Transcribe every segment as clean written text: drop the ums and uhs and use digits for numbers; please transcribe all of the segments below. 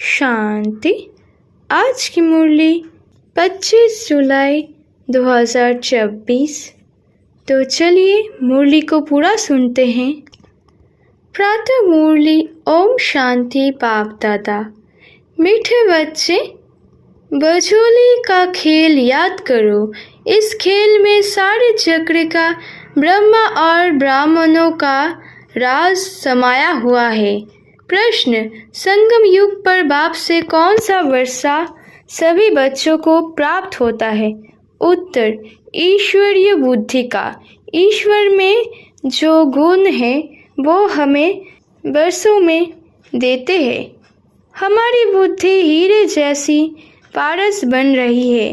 शांति। आज की मुरली 25 जुलाई 2024। तो चलिए मुरली को पूरा सुनते हैं। प्रातः मुरली। ओम शांति। बाप दादा। मीठे बच्चे, बजोली का खेल याद करो। इस खेल में सारे चक्र का ब्रह्मा और ब्राह्मणों का राज समाया हुआ है। प्रश्न, संगम युग पर बाप से कौन सा वर्षा सभी बच्चों को प्राप्त होता है? उत्तर, ईश्वरीय बुद्धि का। ईश्वर में जो गुण है वो हमें वर्षों में देते हैं। हमारी बुद्धि हीरे जैसी पारस बन रही है।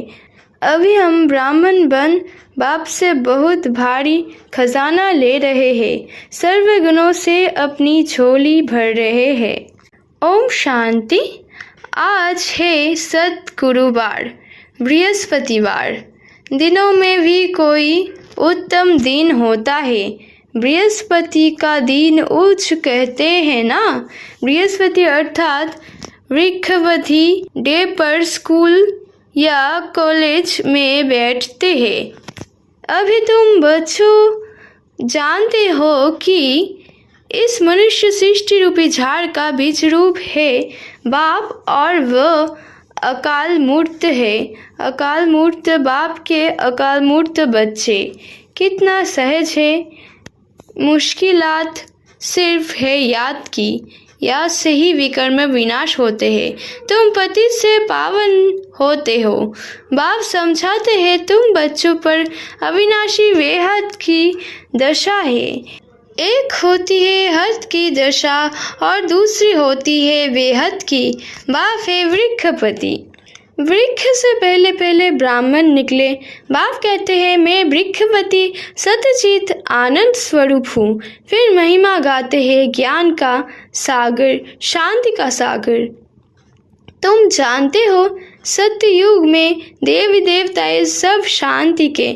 अभी हम ब्राह्मण बन बाप से बहुत भारी खजाना ले रहे हैं। सर्व गुणों से अपनी झोली भर रहे हैं। ओम शांति। आज है सद्गुरुवार, बृहस्पतिवार। दिनों में भी कोई उत्तम दिन होता है। बृहस्पति का दिन उच्च कहते हैं ना। बृहस्पति अर्थात वृक्षवती डे पर स्कूल या कॉलेज में बैठते हैं। अभी तुम बच्चों जानते हो कि इस मनुष्य सृष्टि रूपी झाड़ का बीज रूप है बाप, और वह अकाल मूर्त है। अकाल मूर्त बाप के अकाल मूर्त बच्चे। कितना सहज है। मुश्किलात सिर्फ है याद की। याद से ही विकर्म विनाश होते हैं। तुम पतित से पावन होते हो। बाप समझाते हैं तुम बच्चों पर अविनाशी बेहद की दशा है। एक होती है हद की दशा और दूसरी होती है बेहद की। बाप है वृक्षपति। वृक्ष से पहले पहले ब्राह्मण निकले। बाप कहते हैं मैं वृक्षपति सतचित आनंद स्वरूप हूँ। फिर महिमा गाते हैं ज्ञान का सागर, शांति का सागर। तुम जानते हो सत्ययुग में देवी देवताएं सब शांति के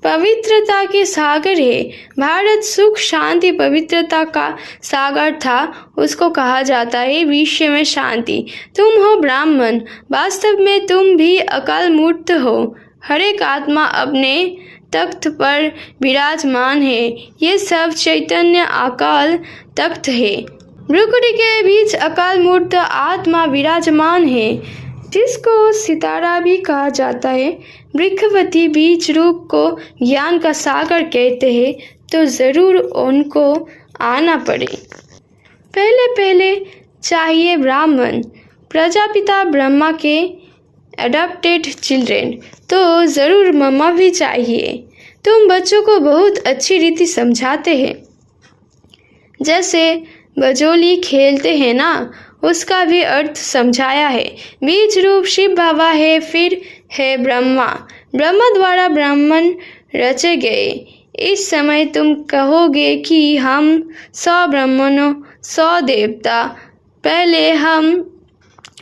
पवित्रता के सागर है। भारत सुख शांति पवित्रता का सागर था। उसको कहा जाता है विश्व में शांति। तुम हो ब्राह्मण। वास्तव में तुम भी अकाल मूर्त हो। हर एक आत्मा अपने तख्त पर विराजमान है। ये सब चैतन्य अकाल तख्त है। भ्रुकुटी के बीच अकाल मूर्त आत्मा विराजमान है, जिसको सितारा भी कहा जाता है। वृक्षवती बीज रूप को ज्ञान का सागर कहते हैं, तो ज़रूर उनको आना पड़े। पहले पहले चाहिए ब्राह्मण, प्रजापिता ब्रह्मा के एडॉप्टेड चिल्ड्रेन, तो ज़रूर मम्मा भी चाहिए। तुम बच्चों को बहुत अच्छी रीति समझाते हैं। जैसे बजोली खेलते हैं ना, उसका भी अर्थ समझाया है। बीज रूप शिव बाबा है, फिर है ब्रह्मा। ब्रह्मा द्वारा ब्राह्मण रचे गए। इस समय तुम कहोगे कि हम 100 ब्राह्मणों 100 देवता। पहले हम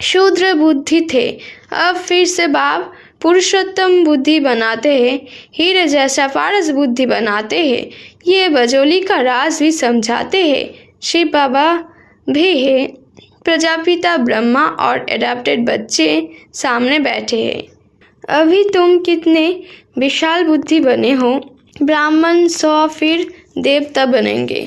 शूद्र बुद्धि थे, अब फिर से बाप पुरुषोत्तम बुद्धि बनाते हैं, हीरे जैसा पारस बुद्धि बनाते हैं। ये बजोली का राज भी समझाते हैं। शिव बाबा भी है, प्रजापिता ब्रह्मा और एडॉप्टेड बच्चे सामने बैठे हैं। अभी तुम कितने विशाल बुद्धि बने हो। ब्राह्मण 100 फिर देवता बनेंगे।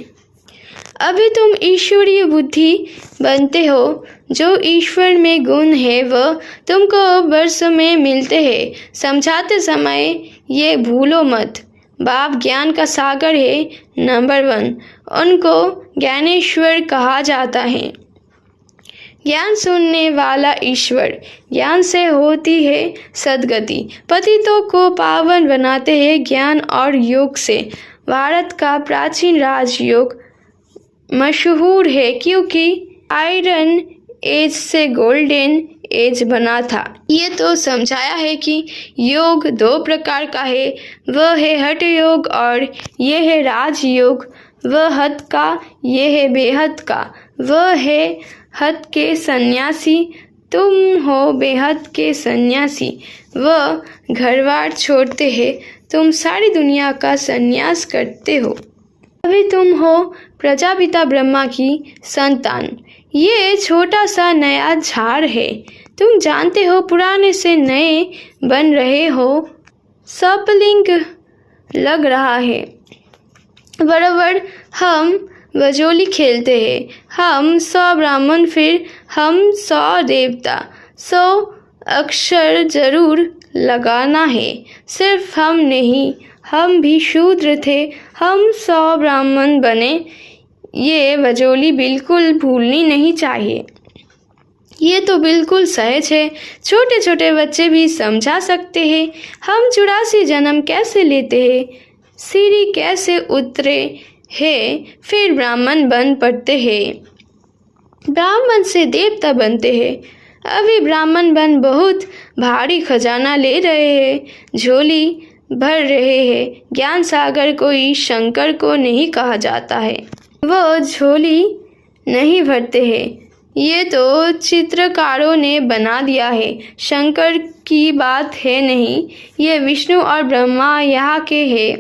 अभी तुम ईश्वरीय बुद्धि बनते हो। जो ईश्वर में गुण है वह तुमको वर्षों में मिलते हैं। समझाते समय ये भूलो मत, बाप ज्ञान का सागर है। नंबर 1, उनको ज्ञानेश्वर कहा जाता है। ज्ञान सुनने वाला ईश्वर। ज्ञान से होती है सद्गति। पतितों को पावन बनाते हैं ज्ञान और योग से। भारत का प्राचीन राजयोग मशहूर है, क्योंकि आयरन एज से गोल्डन एज बना था। ये तो समझाया है कि योग 2 प्रकार का है। वह है हठ योग और यह है राजयोग। वह हद का, यह है बेहद का। वह है हद के सन्यासी, तुम हो बेहद के सन्यासी। वह घरबार छोड़ते हैं, तुम सारी दुनिया का सन्यास करते हो। अभी तुम हो प्रजापिता ब्रह्मा की संतान। ये छोटा सा नया झाड़ है। तुम जानते हो पुराने से नए बन रहे हो। सपलिंग लग रहा है। बराबर हम बजोली खेलते हैं। हम 100 ब्राह्मण, फिर हम 100 देवता। 100 अक्षर जरूर लगाना है। सिर्फ हम नहीं, हम भी शूद्र थे। हम 100 ब्राह्मण बने। ये बजोली बिल्कुल भूलनी नहीं चाहिए। ये तो बिल्कुल सहज है। छोटे छोटे बच्चे भी समझा सकते हैं। हम 84 जन्म कैसे लेते हैं, सीढ़ी कैसे उतरे हैं, फिर ब्राह्मण बन पड़ते हैं, ब्राह्मण से देवता बनते हैं। अभी ब्राह्मण बन बहुत भारी खजाना ले रहे हैं, झोली भर रहे हैं। ज्ञान सागर कोई शंकर को नहीं कहा जाता है। वो झोली नहीं भरते हैं। ये तो चित्रकारों ने बना दिया है। शंकर की बात है नहीं। ये विष्णु और ब्रह्मा यहाँ के हैं।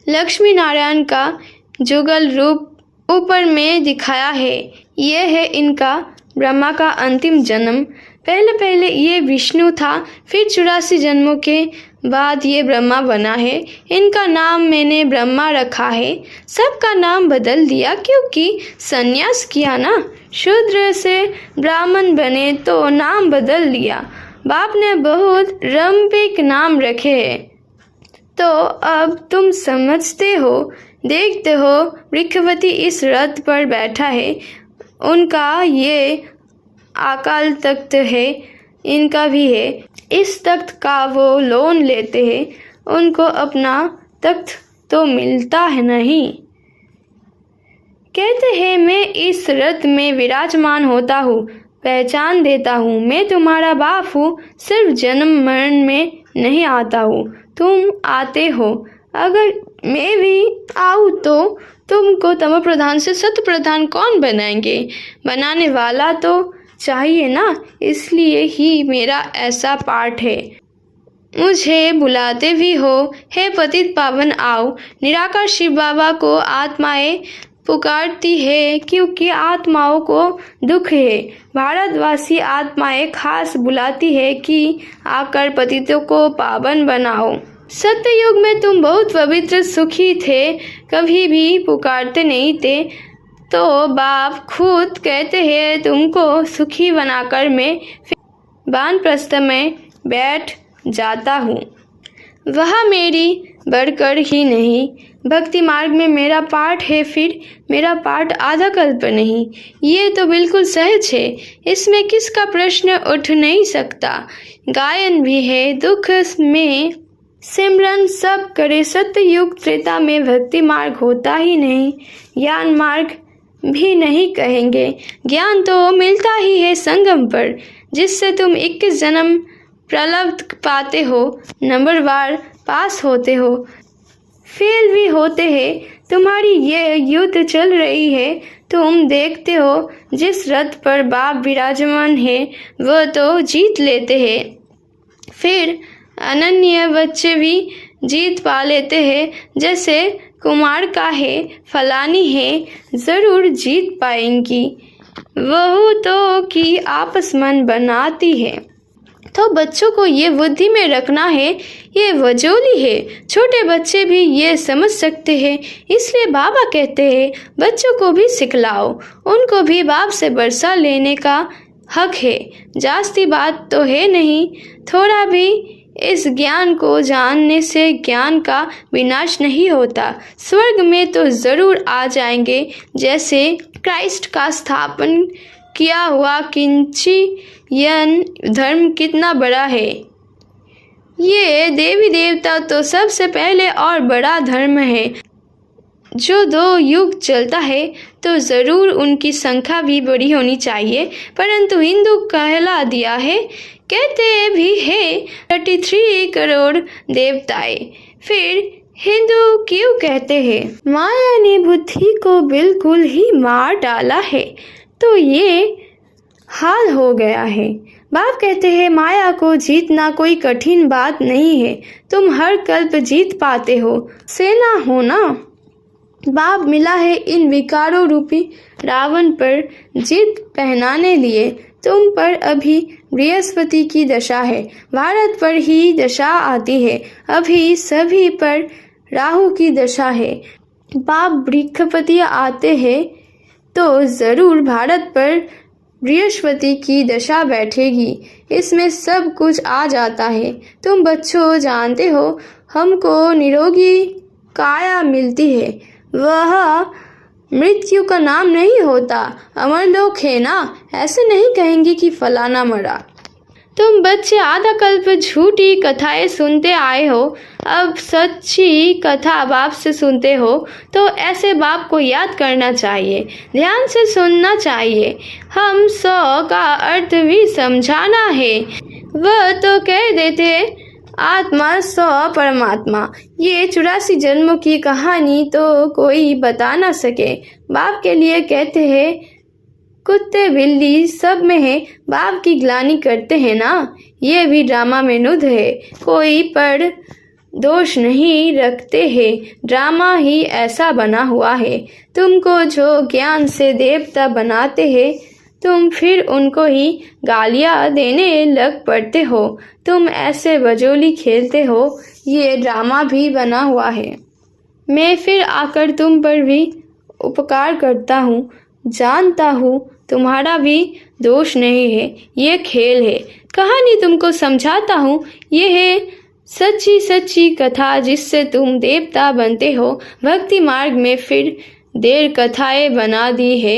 लक्ष्मी नारायण का जुगल रूप ऊपर में दिखाया है। ये है इनका ब्रह्मा का अंतिम जन्म। पहले ये विष्णु था, फिर 84 जन्मों के बाद ये ब्रह्मा बना है। इनका नाम मैंने ब्रह्मा रखा है। सबका नाम बदल दिया क्योंकि संन्यास किया ना। शूद्र से ब्राह्मण बने तो नाम बदल लिया। बाप ने बहुत रंपिक नाम रखे हैं। तो अब तुम समझते हो। देखते हो वृक्षवती इस रथ पर बैठा है। उनका ये अकाल तख्त है, इनका भी है। इस तख्त का वो लोन लेते हैं। उनको अपना तख्त तो मिलता है नहीं। कहते हैं मैं इस रथ में विराजमान होता हूँ, पहचान देता हूँ। मैं तुम्हारा बाप हूँ। सिर्फ जन्म मरण में नहीं आता हूँ, तुम आते हो। अगर मैं भी आऊँ तो तुमको तमो प्रधान से सत्य प्रधान कौन बनाएंगे? बनाने वाला तो चाहिए ना। इसलिए ही मेरा ऐसा पाठ है। मुझे बुलाते भी हो। हे पतित पावन आओ। निराकार शिव बाबा को आत्माएं पुकारती है क्योंकि आत्माओं को दुख है। भारतवासी आत्माएं खास बुलाती है कि आकर पतितों को पावन बनाओ। सत्ययुग में तुम बहुत पवित्र सुखी थे, कभी भी पुकारते नहीं थे। तो बाप खुद कहते हैं तुमको सुखी बनाकर मैं वानप्रस्थ में बैठ जाता हूँ। वह मेरी बढ़कर ही नहीं। भक्ति मार्ग में मेरा पाठ है, फिर मेरा पाठ आधा कल्प नहीं। ये तो बिल्कुल सहज है। इसमें किसका प्रश्न उठ नहीं सकता। गायन भी है। दुख में सिमरन सब करे। सत्ययुग त्रेता में भक्ति मार्ग होता ही नहीं। ज्ञान मार्ग भी नहीं कहेंगे। ज्ञान तो मिलता ही है संगम पर, जिससे तुम 21 जन्म प्रलब्ध पाते हो। नंबरवार पास होते हो, फेल भी होते हैं। तुम्हारी ये युद्ध चल रही है। तुम देखते हो जिस रथ पर बाप विराजमान है वह तो जीत लेते हैं। फिर अनन्य बच्चे भी जीत पा लेते हैं। जैसे कुमार का है, फलानी है, ज़रूर जीत पाएंगी। वह तो कि आपस मन बनाती है। तो बच्चों को ये बुद्धि में रखना है, ये वजोली है। छोटे बच्चे भी ये समझ सकते हैं। इसलिए बाबा कहते हैं बच्चों को भी सिखलाओ। उनको भी बाप से बरसा लेने का हक है। जास्ती बात तो है नहीं। थोड़ा भी इस ज्ञान को जानने से ज्ञान का विनाश नहीं होता। स्वर्ग में तो ज़रूर आ जाएंगे। जैसे क्राइस्ट का स्थापन किया हुआ किंचियन धर्म कितना बड़ा है। ये देवी देवता तो सबसे पहले और बड़ा धर्म है। जो 2 युग चलता है तो ज़रूर उनकी संख्या भी बड़ी होनी चाहिए। परंतु हिंदू कहला दिया है। कहते भी है 33 करोड़ देवताएं। फिर हिंदू क्यों कहते हैं? माया ने बुद्धि को बिल्कुल ही मार डाला है, तो ये हाल हो गया है। बाप कहते हैं माया को जीतना कोई कठिन बात नहीं है। तुम हर कल्प जीत पाते हो। सेना हो ना, बाप मिला है इन विकारों रूपी रावण पर जिद पहनाने लिए। तुम पर अभी बृहस्पति की दशा है, भारत पर ही दशा आती है। अभी सभी पर राहु की दशा है। बाप बृहस्पति आते हैं तो जरूर भारत पर बृहस्पति की दशा बैठेगी। इसमें सब कुछ आ जाता है। तुम बच्चों जानते हो, हमको निरोगी काया मिलती है, वह मृत्यु का नाम नहीं होता। अमरलोक है ना, ऐसे नहीं कहेंगे कि फलाना मरा। तुम बच्चे आधा कल्प झूठी कथाएं सुनते आए हो, अब सच्ची कथा बाप से सुनते हो, तो ऐसे बाप को याद करना चाहिए, ध्यान से सुनना चाहिए। हम 100 का अर्थ भी समझाना है। वह तो कह देते आत्मा 100 परमात्मा। ये 84 जन्मों की कहानी तो कोई बता ना सके। बाप के लिए कहते हैं कुत्ते बिल्ली सब में है, बाप की ग्लानि करते हैं ना। ये भी ड्रामा में नुद है, कोई पर दोष नहीं रखते हैं, ड्रामा ही ऐसा बना हुआ है। तुमको जो ज्ञान से देवता बनाते हैं, तुम फिर उनको ही गालियाँ देने लग पड़ते हो। तुम ऐसे बजोली खेलते हो, ये ड्रामा भी बना हुआ है। मैं फिर आकर तुम पर भी उपकार करता हूँ, जानता हूँ तुम्हारा भी दोष नहीं है, ये खेल है। कहानी तुमको समझाता हूँ, ये है सच्ची सच्ची कथा जिससे तुम देवता बनते हो। भक्ति मार्ग में फिर देर कथाएं बना दी है।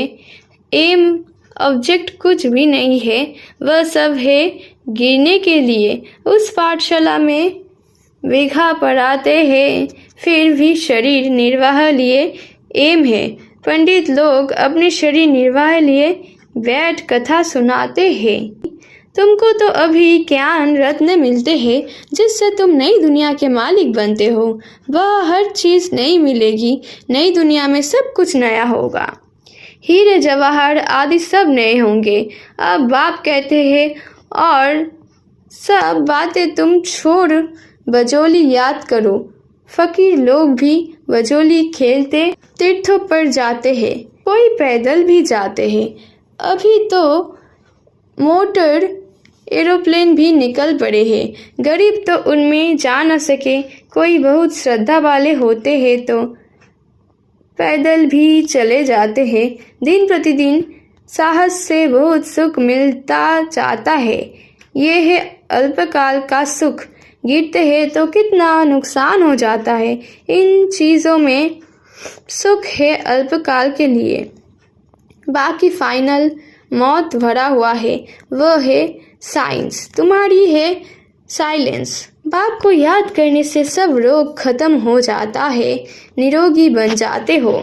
एम ऑब्जेक्ट कुछ भी नहीं है, वह सब है गिरने के लिए। उस पाठशाला में बीघा पढ़ाते हैं, फिर भी शरीर निर्वाह लिए एम है। पंडित लोग अपने शरीर निर्वाह लिए बैठ कथा सुनाते हैं। तुमको तो अभी ज्ञान रत्न मिलते हैं, जिससे तुम नई दुनिया के मालिक बनते हो। वह हर चीज़ नई मिलेगी, नई दुनिया में सब कुछ नया होगा। हीरे जवाहर आदि सब नए होंगे। अब बाप कहते हैं और सब बातें तुम छोड़ बजोली याद करो। फकीर लोग भी बजोली खेलते तीर्थों पर जाते हैं, कोई पैदल भी जाते हैं। अभी तो मोटर एरोप्लेन भी निकल पड़े हैं। गरीब तो उनमें जा न सके, कोई बहुत श्रद्धा वाले होते हैं तो पैदल भी चले जाते हैं। दिन प्रतिदिन साहस से बहुत सुख मिलता जाता है। ये है अल्पकाल का सुख, गिरते हैं तो कितना नुकसान हो जाता है। इन चीज़ों में सुख है अल्पकाल के लिए, बाकी फाइनल मौत भरा हुआ है, वह है साइंस। तुम्हारी है साइलेंस। बाप को याद करने से सब रोग खत्म हो जाता है, निरोगी बन जाते हो।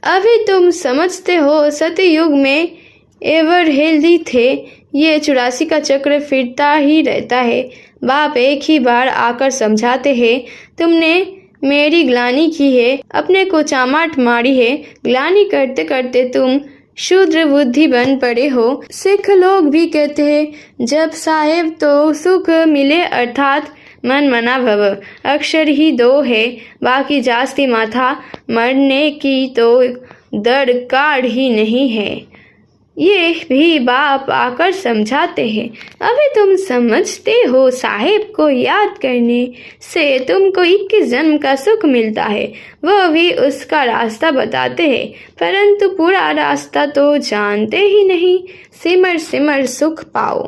अभी तुम समझते हो सतयुग में एवर हेल्दी थे। ये 84 का चक्र फिरता ही रहता है। बाप एक ही बार आकर समझाते हैं, तुमने मेरी ग्लानि की है, अपने को चामाट मारी है। ग्लानि करते करते तुम शूद्र बुद्धि बन पड़े हो। सिख लोग भी कहते हैं जब साहेब तो सुख मिले, अर्थात मन मना भव। अक्षर ही 2 है, बाकी जास्ती माथा मरने की तो दर काढ़ ही नहीं है। ये भी बाप आकर समझाते हैं। अभी तुम समझते हो साहेब को याद करने से तुमको 21 जन्म का सुख मिलता है, वह भी उसका रास्ता बताते हैं, परंतु पूरा रास्ता तो जानते ही नहीं। सिमर सिमर सुख पाओ।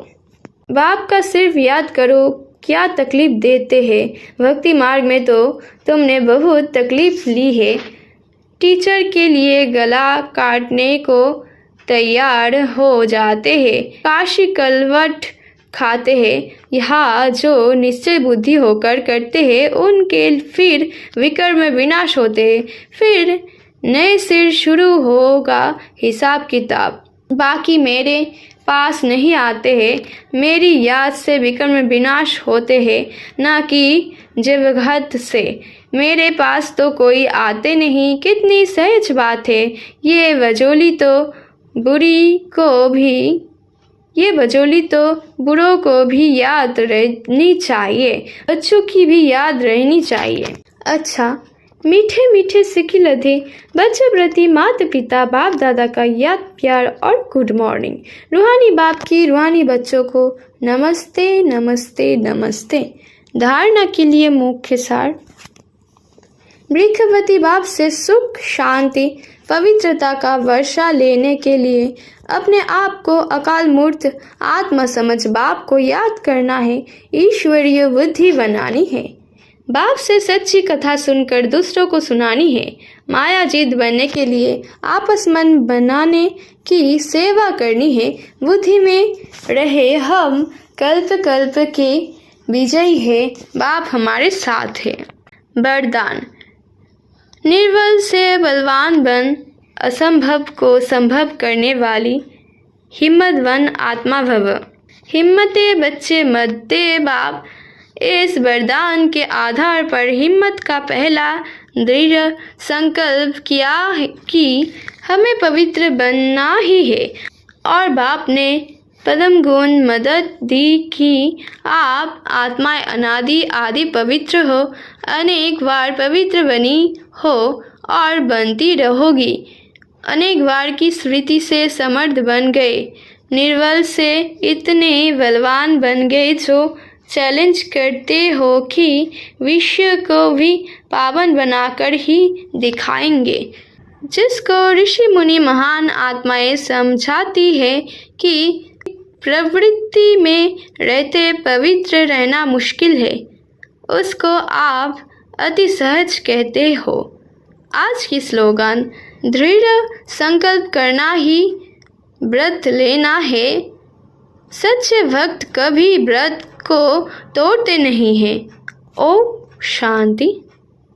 बाप का सिर्फ याद करो क्या तकलीफ देते हैं। भक्ति मार्ग में तो तुमने बहुत तकलीफ ली है। टीचर के लिए गला काटने को तैयार हो जाते हैं, काशी कलवट खाते हैं। यहाँ जो निश्चय बुद्धि होकर करते हैं, उनके फिर विकर्म विनाश होते हैं। फिर नए सिर शुरू होगा हिसाब किताब। बाकी मेरे पास नहीं आते हैं, मेरी याद से विकर्म विनाश होते हैं, ना कि जगत से। मेरे पास तो कोई आते नहीं, कितनी सहज बात है। ये बजोली तो बुरों को भी याद रहनी चाहिए, बच्चों की भी याद रहनी चाहिए। अच्छा, मीठे मीठे सिक्के लधे बच्चों प्रति माता पिता बाप दादा का याद प्यार और गुड मॉर्निंग। रूहानी बाप की रूहानी बच्चों को नमस्ते नमस्ते नमस्ते। धारणा के लिए मुख्य सार। वृक्षवती बाप से सुख शांति पवित्रता का वर्षा लेने के लिए अपने आप को अकाल मूर्त आत्मा समझ बाप को याद करना है, ईश्वरीय बुद्धि बनानी है। बाप से सच्ची कथा सुनकर दूसरों को सुनानी है। माया जीत बनने के लिए आपस मन बनाने की सेवा करनी है। बुद्धि में रहे हम कल्प कल्प के विजयी है, बाप हमारे साथ है। वरदान। निर्बल से बलवान बन, असंभव को संभव करने वाली हिम्मतवान आत्मा भव। हिम्मते बच्चे मत दे बाप। इस वरदान के आधार पर हिम्मत का पहला दृढ़ संकल्प किया कि हमें पवित्र बनना ही है, और बाप ने परम गुण मदद दी कि आप आत्माएं अनादि आदि पवित्र हो, अनेक बार पवित्र बनी हो और बनती रहोगी। अनेक बार की स्मृति से समर्थ बन गए, निर्बल से इतने बलवान बन गए जो चैलेंज करते हो कि विश्व को भी पावन बनाकर ही दिखाएंगे। जिसको ऋषि मुनि महान आत्माएं समझाती है कि प्रवृत्ति में रहते पवित्र रहना मुश्किल है, उसको आप अति सहज कहते हो। आज की स्लोगन। दृढ़ संकल्प करना ही व्रत लेना है। सच्चे भक्त कभी व्रत को तोड़ते नहीं हैं। ओम शांति।